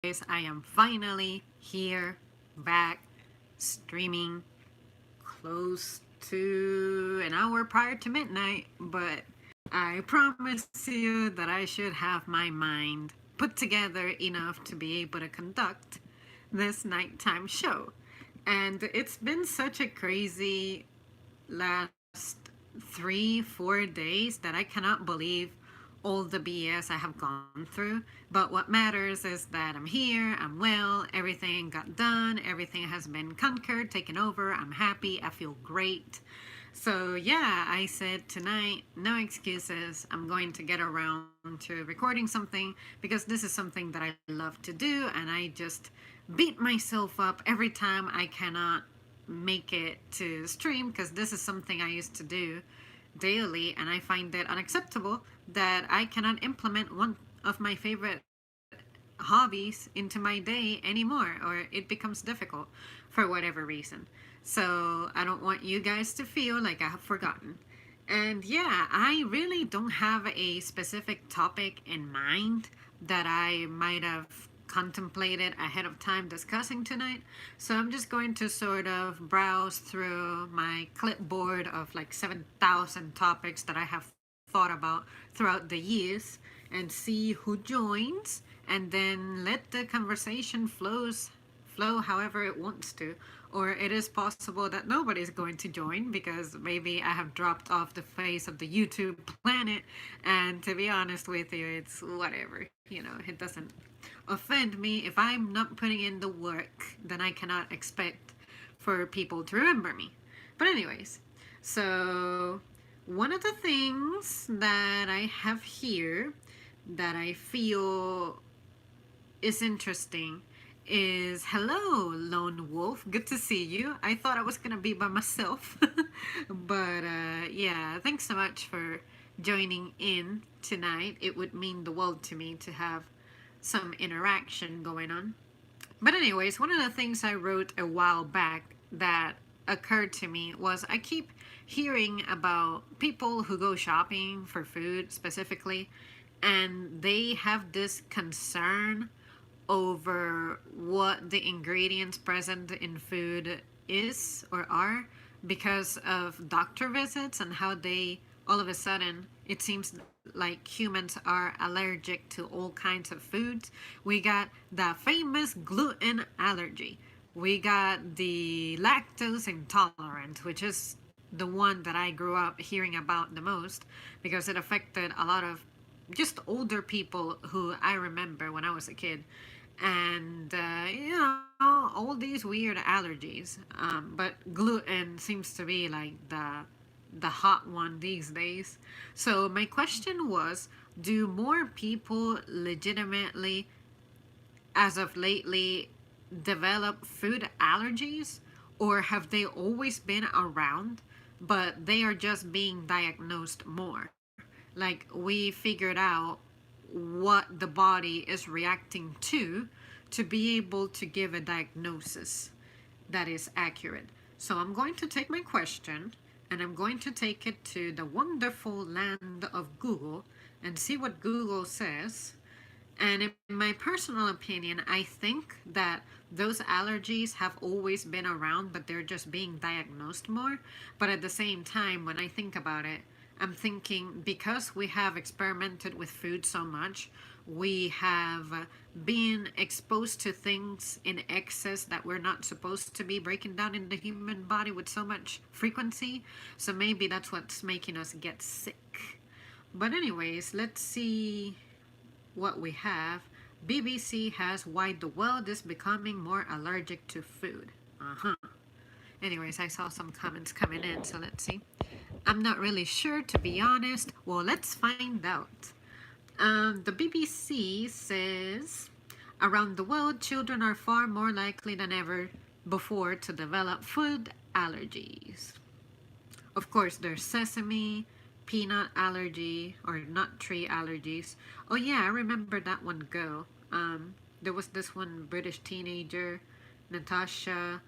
I am finally here, back, streaming close to an hour prior to midnight, but I promise you that I should have my mind put together enough to be able to conduct this nighttime show. And it's been such a crazy last 3, 4 days that I cannot believe all the BS I have gone through. But what matters is that I'm here, I'm well, everything got done, everything has been conquered, taken over, I'm happy, I feel great. So, yeah, I said tonight, no excuses. I'm going to get around to recording something because this is something that I love to do, and I just beat myself up every time I cannot make it to stream because this is something I used to do daily, and I find it unacceptable that I cannot implement one of my favorite hobbies into my day anymore, or it becomes difficult for whatever reason. So I don't want you guys to feel like I have forgotten. And yeah, I really don't have a specific topic in mind that I might have contemplated ahead of time discussing tonight. So I'm just going to sort of browse through my clipboard of like 7,000 topics that I have thought about throughout the years and see who joins, and then let the conversation flow however it wants to. Or it is possible that nobody's going to join because maybe I have dropped off the face of the YouTube planet. And to be honest with you, it's whatever. It doesn't offend me. If I'm not putting in the work, then I cannot expect for people to remember me. But, anyways, so one of the things that I have here that I feel is interesting is hello, Lone Wolf. Good to see you. I thought I was going to be by myself. But yeah, thanks so much for joining in tonight. It would mean the world to me to have some interaction going on. But, anyways, one of the things I wrote a while back that occurred to me was I keep hearing about people who go shopping for food specifically, and they have this concern over what the ingredients present in food is or are because of doctor visits and how they all of a sudden it seems like humans are allergic to all kinds of foods. We got the famous gluten allergy. We got the lactose intolerant, which is the one that I grew up hearing about the most because it affected a lot of just older people who I remember when I was a kid. And, all these weird allergies. But gluten seems to be like the hot one these days. So my question was, do more people legitimately, as of lately, develop food allergies? Or have they always been around, but they are just being diagnosed more? Like, we figured out what the body is reacting to be able to give a diagnosis that is accurate. So I'm going to take my question and I'm going to take it to the wonderful land of Google and see what Google says. And in my personal opinion, I think that those allergies have always been around, but they're just being diagnosed more. But at the same time, when I think about it, I'm thinking because we have experimented with food so much, we have been exposed to things in excess that we're not supposed to be breaking down in the human body with so much frequency. So maybe that's what's making us get sick. But, anyways, let's see what we have. BBC has why the world is becoming more allergic to food. Uh-huh. Anyways, I saw some comments coming in, so let's see. I'm not really sure, to be honest. Well, let's find out. The BBC says around the world, children are far more likely than ever before to develop food allergies. Of course, there's sesame, peanut allergy, or nut tree allergies. Oh yeah, I remember that one girl. There was this one British teenager, Natasha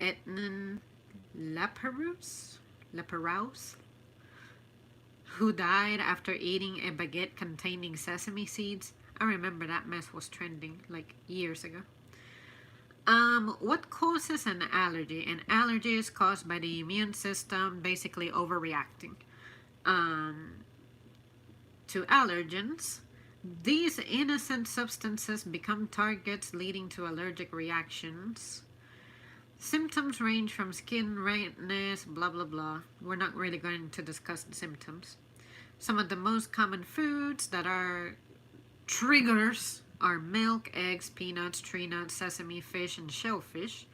Etnan Leperouse, who died after eating a baguette containing sesame seeds. I remember that mess was trending like years ago. What causes an allergy? An allergy is caused by the immune system basically overreacting um, to allergens. These innocent substances become targets, leading to allergic reactions. Symptoms range from skin redness, blah blah blah. We're not really going to discuss the symptoms. Some of the most common foods that are triggers are milk, eggs, peanuts, tree nuts, sesame, fish, and shellfish,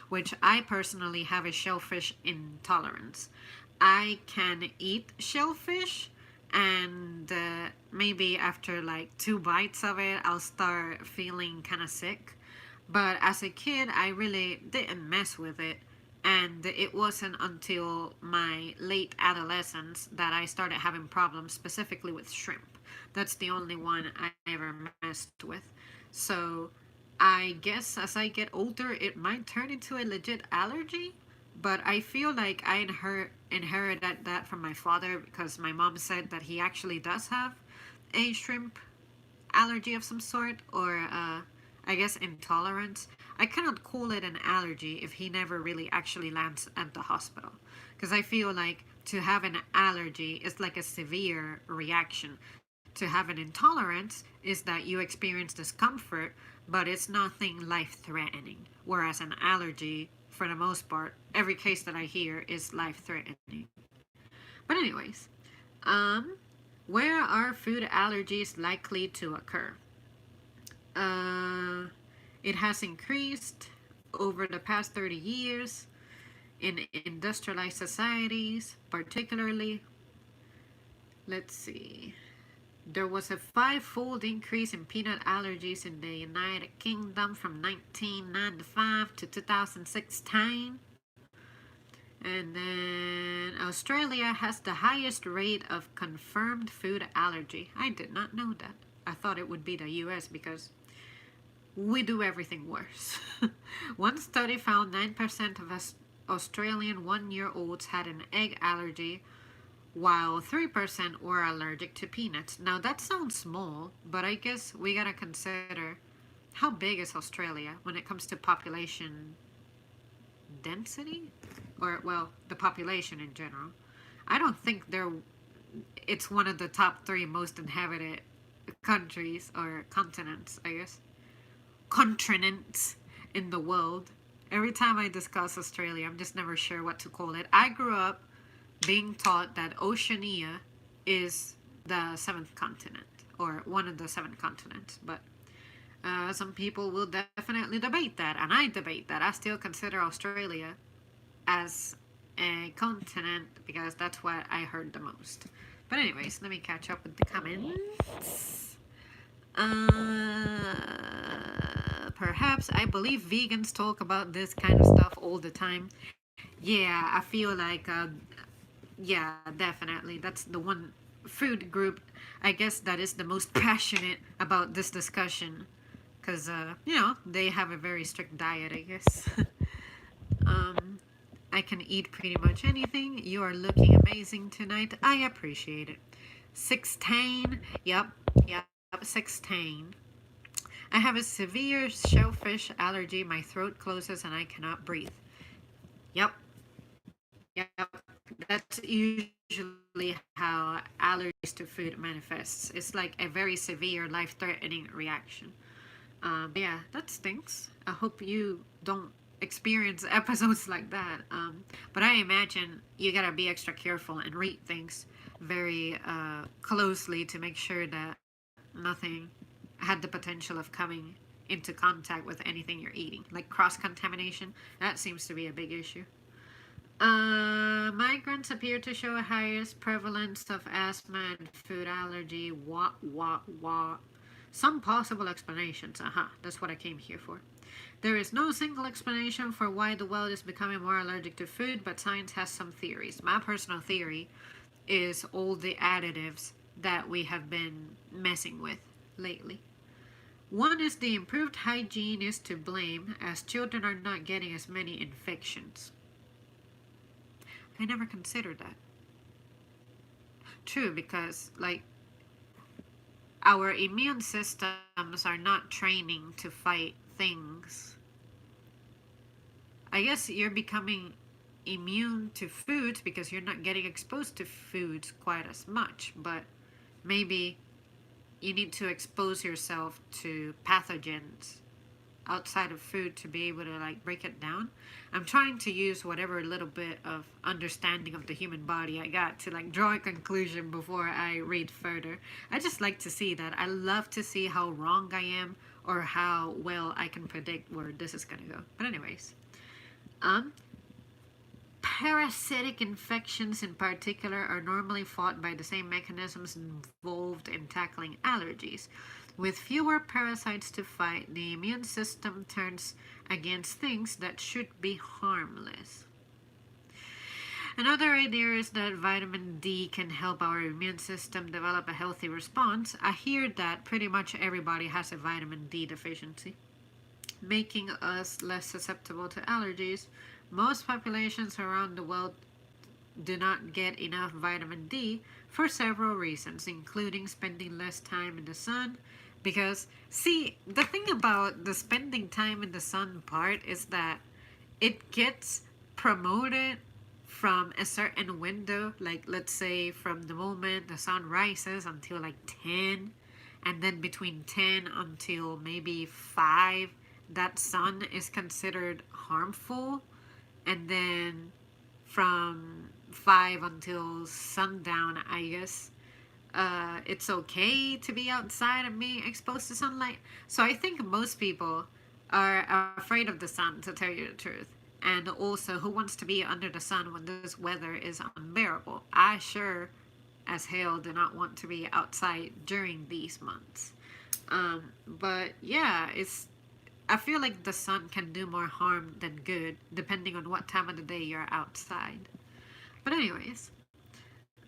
which I personally have a shellfish intolerance. I can eat shellfish, and maybe after like two bites of it, I'll start feeling kind of sick. But as a kid, I really didn't mess with it. And it wasn't until my late adolescence that I started having problems specifically with shrimp. That's the only one I ever messed with. So I guess as I get older, it might turn into a legit allergy. But I feel like I inherited that from my father because my mom said that he actually does have a shrimp allergy of some sort, or I guess intolerance. I cannot call it an allergy if he never really actually lands at the hospital. Because I feel like to have an allergy is like a severe reaction. To have an intolerance is that you experience discomfort, but it's nothing life threatening. Whereas an allergy, for the most part, every case that I hear is life threatening. But, anyways, um, where are food allergies likely to occur? Uh, it has increased over the past 30 years in industrialized societies, particularly. Let's see. There was a five-fold increase in peanut allergies in the United Kingdom from 1995 to 2016. And then Australia has the highest rate of confirmed food allergy. I did not know that. I thought it would be the US because we do everything worse. One study found 9% of Australian 1 year olds had an egg allergy, while 3% were allergic to peanuts. Now that sounds small, but I guess we gotta consider how big is Australia when it comes to population density? Or, well, the population in general. I don't think it's one of the top three most inhabited countries or continents, I guess. Continents in the world. Every time I discuss Australia, I'm just never sure what to call it. I grew up being taught that Oceania is the seventh continent, or one of the seven continents, but some people will definitely debate that, and I debate that. I still consider Australia as a continent because that's what I heard the most. But anyways, let me catch up with the comments. Perhaps I believe vegans talk about this kind of stuff all the time. Yeah, I feel like, yeah, definitely. That's the one food group, I guess, that is the most passionate about this discussion. Because, they have a very strict diet, I guess. um, I can eat pretty much anything. You are looking amazing tonight. I appreciate it. 16. Yep, 16. I have a severe shellfish allergy. My throat closes and I cannot breathe. Yep, yep. That's usually how allergies to food manifests. It's like a very severe, life-threatening reaction. Yeah, that stinks. I hope you don't experience episodes like that. But I imagine you gotta be extra careful and read things very closely to make sure that nothing had the potential of coming into contact with anything you're eating. Like cross contamination, that seems to be a big issue. Migrants appear to show a highest prevalence of asthma and food allergy. What? Some possible explanations. That's what I came here for. There is no single explanation for why the world is becoming more allergic to food, but science has some theories. My personal theory is all the additives that we have been messing with lately. One is the improved hygiene is to blame, as children are not getting as many infections. I never considered that. True, because, like, our immune systems are not training to fight things. I guess you're becoming immune to foods because you're not getting exposed to foods quite as much, but maybe you need to expose yourself to pathogens outside of food to be able to like break it down. I'm trying to use whatever little bit of understanding of the human body I got to like draw a conclusion before I read further. I just like to see that. I love to see how wrong I am or how well I can predict where this is gonna go. But anyways, um parasitic infections in particular are normally fought by the same mechanisms involved in tackling allergies. With fewer parasites to fight, the immune system turns against things that should be harmless. Another idea is that vitamin D can help our immune system develop a healthy response. I hear that pretty much everybody has a vitamin D deficiency, making us less susceptible to allergies. Most populations around the world do not get enough vitamin D for several reasons, including spending less time in the sun. Because, see, the thing about the spending time in the sun part is that it gets promoted from a certain window, like let's say from the moment the sun rises until like 10, and then between 10 until maybe 5, that sun is considered harmful, and then from 5 until sundown, I guess, it's okay to be outside and being exposed to sunlight. So I think most people are afraid of the sun, to tell you the truth. And also, who wants to be under the sun when this weather is unbearable? I sure as hell do not want to be outside during these months. But yeah, I feel like the sun can do more harm than good depending on what time of the day you're outside. But anyways,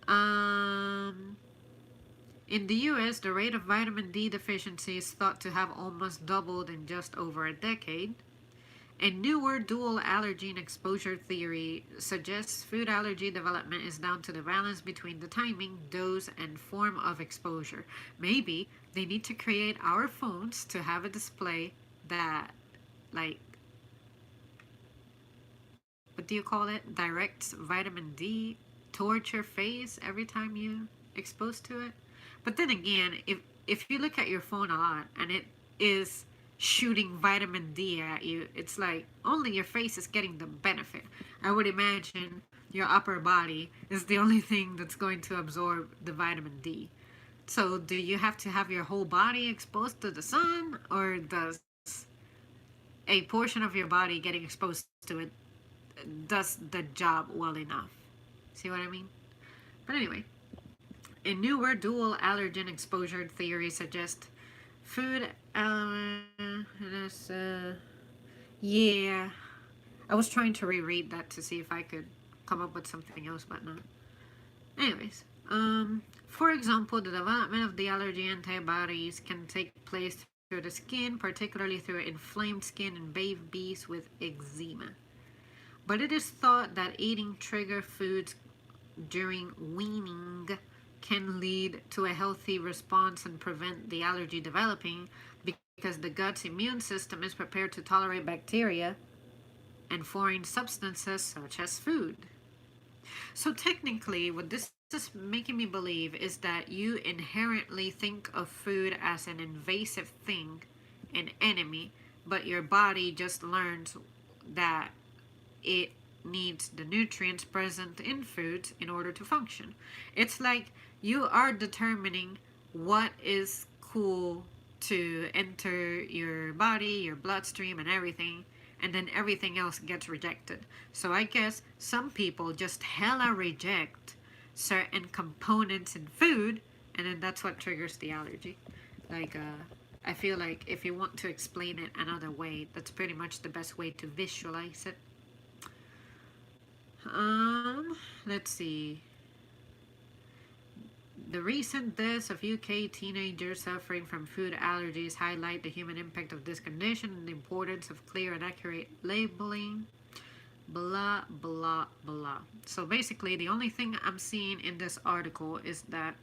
um, in the US, the rate of vitamin D deficiency is thought to have almost doubled in just over a decade. A newer dual allergen exposure theory suggests food allergy development is down to the balance between the timing, dose, and form of exposure. Maybe they need to create our phones to have a display that, like, what do you call it? Directs vitamin D towards your face every time you expose to it. But then again, if you look at your phone a lot and it is shooting vitamin D at you, it's like only your face is getting the benefit. I would imagine your upper body is the only thing that's going to absorb the vitamin D. So, do you have to have your whole body exposed to the sun, or does a portion of your body getting exposed to it does the job well enough? See what I mean? But anyway, a newer dual allergen exposure theory suggests food. Yeah. I was trying to reread that to see if I could come up with something else, but no. Anyways, for example, the development of the allergy antibodies can take place through the skin, particularly through inflamed skin in babies with eczema. But it is thought that eating trigger foods during weaning can lead to a healthy response and prevent the allergy developing because the gut's immune system is prepared to tolerate bacteria and foreign substances such as food. So technically, what this is making me believe is that you inherently think of food as an invasive thing, an enemy, but your body just learns that it needs the nutrients present in foods in order to function. It's like you are determining what is cool to enter your body, your bloodstream, and everything, and then everything else gets rejected. So I guess some people just hella reject certain components in food, and then that's what triggers the allergy. Like, I feel like if you want to explain it another way, that's pretty much the best way to visualize it. Let's see. The recent deaths of UK teenagers suffering from food allergies highlight the human impact of this condition and the importance of clear and accurate labeling. Blah, blah, blah. So basically, the only thing I'm seeing in this article is that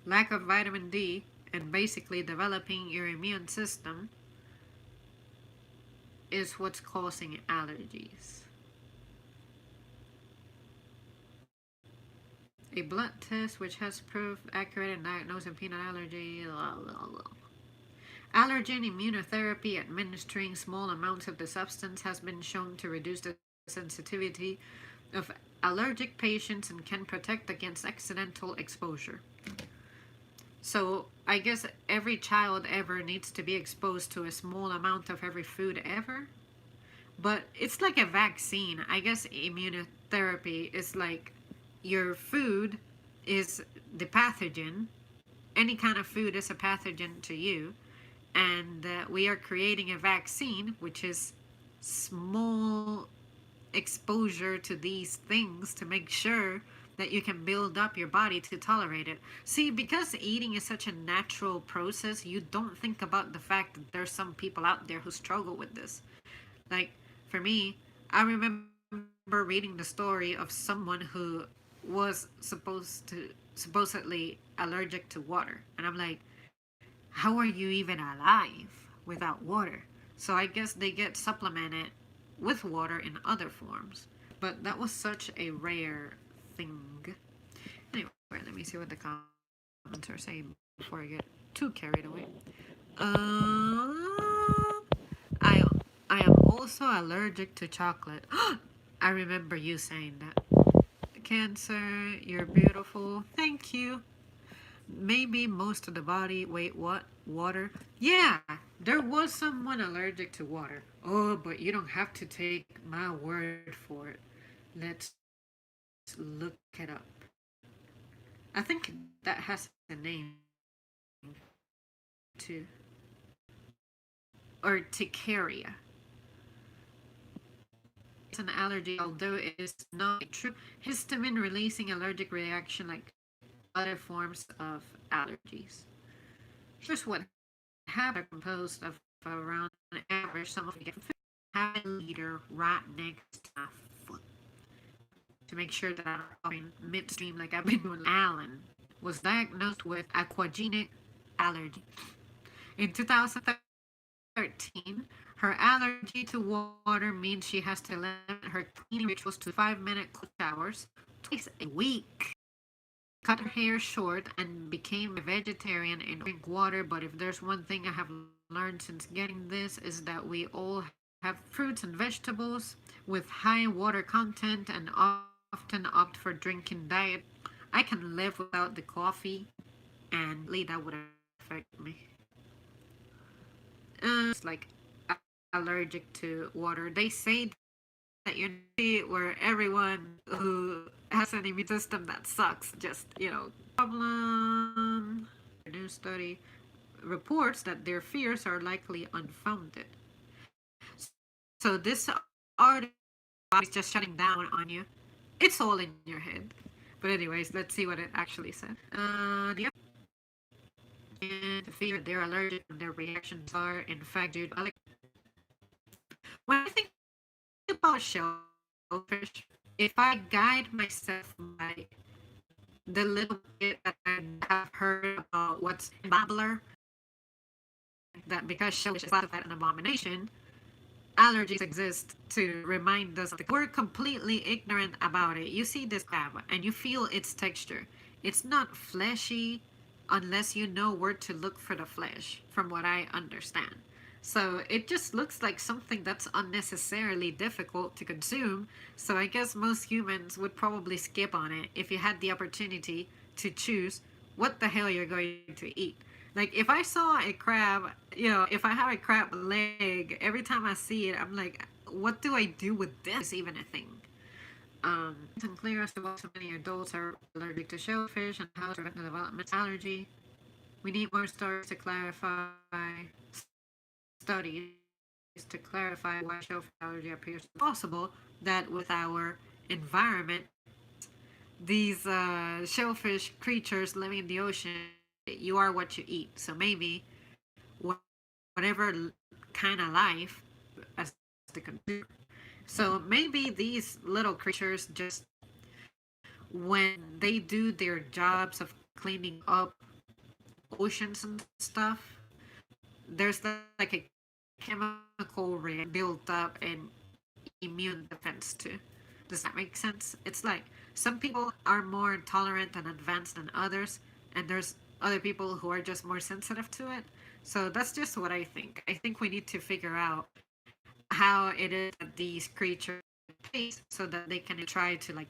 lack of vitamin D, and basically developing your immune system is what's causing allergies. A blood test which has proved accurate in diagnosing peanut allergy. Blah, blah, blah. Allergen immunotherapy administering small amounts of the substance has been shown to reduce the sensitivity of allergic patients and can protect against accidental exposure. So I guess every child ever needs to be exposed to a small amount of every food ever. But it's like a vaccine. I guess immunotherapy is like your food is the pathogen. Any kind of food is a pathogen to you. And we are creating a vaccine, which is small exposure to these things to make sure that you can build up your body to tolerate it. See, because eating is such a natural process, you don't think about the fact that there's some people out there who struggle with this. Like, for me, I remember reading the story of someone who was supposedly allergic to water. And I'm like, how are you even alive without water? So I guess they get supplemented with water in other forms. But that was such a rare thing. Anyway, let me see what the comments are saying before I get too carried away. Uh, I I am also allergic to chocolate. I remember you saying that. Cancer, you're beautiful. Thank you. Maybe most of the body. Wait, what? Water? Yeah, there was someone allergic to water. Oh, but you don't have to take my word for it. Let's look it up. I think that has a name too. Urticaria. It's an allergy, although it is not a true histamine releasing allergic reaction like other forms of allergies. Here's what happens: are composed of around an average, some of you get food, have a leader right next to my foot to make sure that I'm talking midstream like I've been doing. Alan was diagnosed with aquagenic allergy. In 2013, her allergy to water means she has to limit her cleaning rituals to 5-minute showers twice a week. Cut her hair short and became a vegetarian and drink water. But if there's one thing I have learned since getting this is that we all have fruits and vegetables with high water content and often opt for drinking diet. I can live without the coffee and that would affect me. It's like allergic to water. They say that you're where everyone who has an immune system that sucks just, problem. A new study reports that their fears are likely unfounded. So this article is just shutting down on you. It's all in your head. But anyways, let's see what it actually said. The fear they're allergic and their reactions are in fact due to when I think about shellfish, if I guide myself by the little bit that I have heard about what's in Babbler, that because shellfish is classified an abomination, allergies exist to remind us that we're completely ignorant about it. You see this crab and you feel its texture. It's not fleshy unless you know where to look for the flesh, from what I understand. So it just looks like something that's unnecessarily difficult to consume. So I guess most humans would probably skip on it if you had the opportunity to choose what the hell you're going to eat. Like if I saw a crab, if I have a crab leg, every time I see it, I'm like, what do I do with this? Even a thing. It's unclear as to why so many adults are allergic to shellfish and how to prevent the development of allergy. We need more studies to clarify why shellfish allergy appears possible. That with our environment, these shellfish creatures living in the ocean, you are what you eat. So maybe whatever kind of life as the consumer. So maybe these little creatures just when they do their jobs of cleaning up oceans and stuff, there's like a chemical built up and immune defense too. Does that make sense? It's like some people are more tolerant and advanced than others, and there's other people who are just more sensitive to it. So that's just what I think. I think we need to figure out how it is that these creatures taste so that they can try to like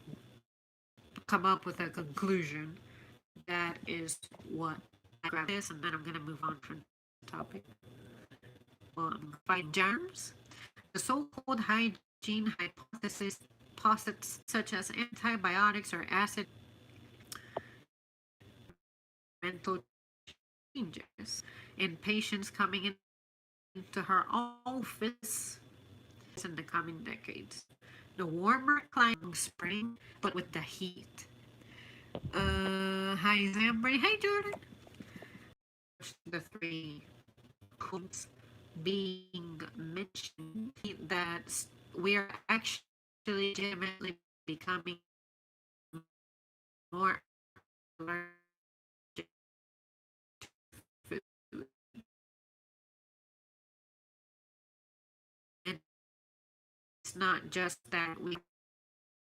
come up with a conclusion. That is what I grab this, and then I'm gonna move on from the topic. Well, I'm fighting germs. The so-called hygiene hypothesis posits such as antibiotics or acid mental changes in patients coming into her office in the coming decades. The warmer climate spring, but with the heat. Hi Zambri. Hey Jordan. The three points being mentioned that we're actually legitimately becoming more allergic to food. It's not just that we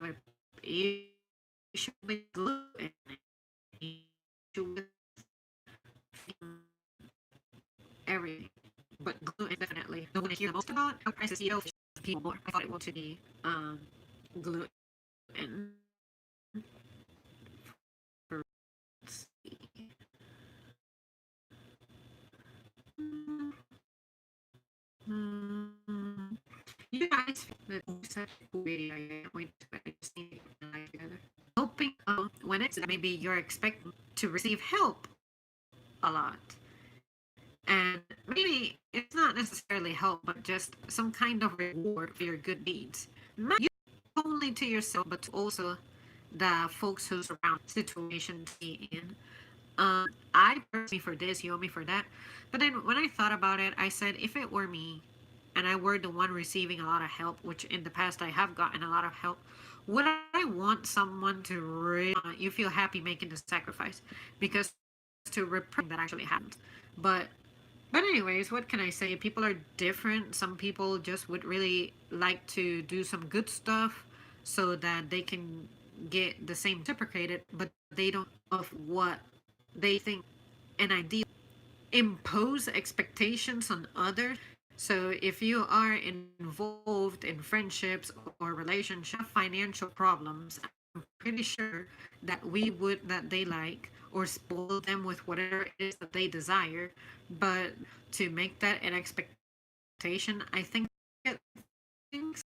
have an issue with gluten, issue with everything. But gluten definitely the one I hear the most about. How prices people more. I thought it would be gluten. You guys that such a video. I can't wait to see it together. Hoping when it's maybe you're expecting to receive help a lot. And maybe it's not necessarily help, but just some kind of reward for your good deeds. Not only to yourself, but also the folks who surround the situation to be in. I personally for this, you owe me for that. But then when I thought about it, I said if it were me and I were the one receiving a lot of help, which in the past I have gotten a lot of help, would I want someone to really you feel happy making the sacrifice? Because to repress that actually happened. But anyways, what can I say? People are different. Some people just would really like to do some good stuff so that they can get the same reciprocated, but they don't of what they think an ideal impose expectations on others. So if you are involved in friendships or relationships, financial problems, I'm pretty sure that we would that they like or spoil them with whatever it is that they desire. But to make that an expectation, I think it thinks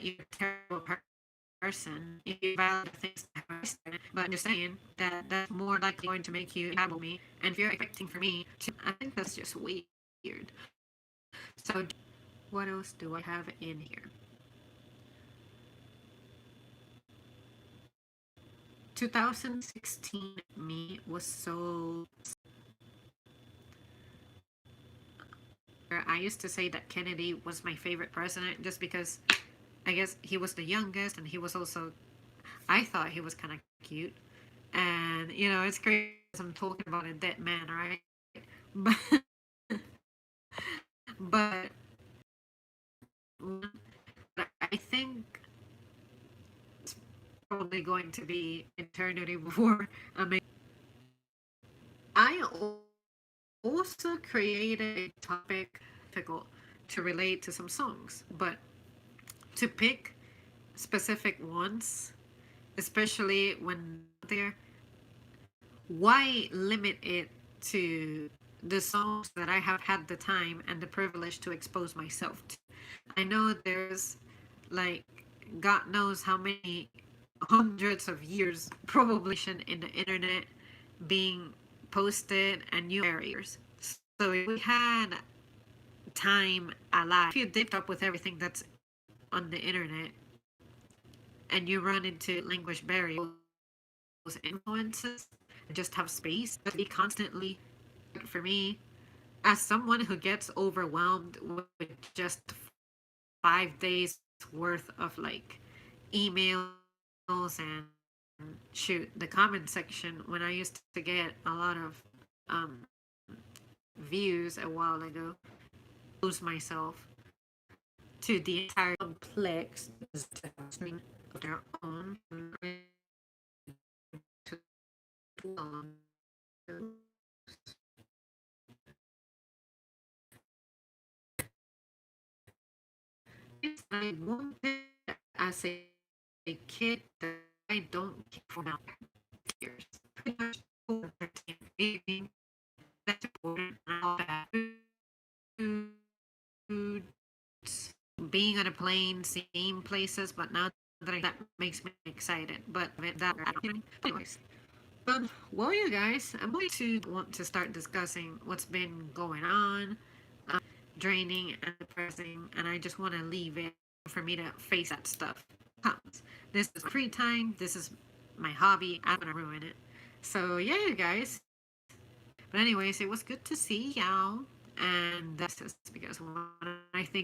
you're a terrible person if you value things but I'm just saying that that's more likely going to make you compatible with me. And if you're expecting for me to, I think that's just weird. So what else do I have in here? 2016 me was so I used to say that Kennedy was my favorite president just because I guess he was the youngest and he was also I thought he was kind of cute. And it's crazy I'm talking about a dead man, right? But but I think it's probably going to be eternity before I also created a topic difficult to relate to some songs, but to pick specific ones, especially when they're why limit it to the songs that I have had the time and the privilege to expose myself to? I know there's like God knows how many hundreds of years probably in the internet being posted and new barriers. So if we had time alive, if you dipped up with everything that's on the internet and you run into language barriers, those influences, and just have space to be constantly, for me, as someone who gets overwhelmed with just 5 days worth of like emails and shoot the comment section when I used to get a lot of views a while ago. Lose myself to the entire complex of their own. It's like one thing as a kid that I don't care for now. Years. Pretty much 13, that's important. All that food, being on a plane, seeing places, but now that makes me excited. But that I don't, anyways. But well, you guys, I'm going to want to start discussing what's been going on, draining and depressing, and I just want to leave it for me to face that stuff. This is free time. This is my hobby. I don't want to ruin it. So yeah, you guys. But anyways, it was good to see y'all, and that's just because when I think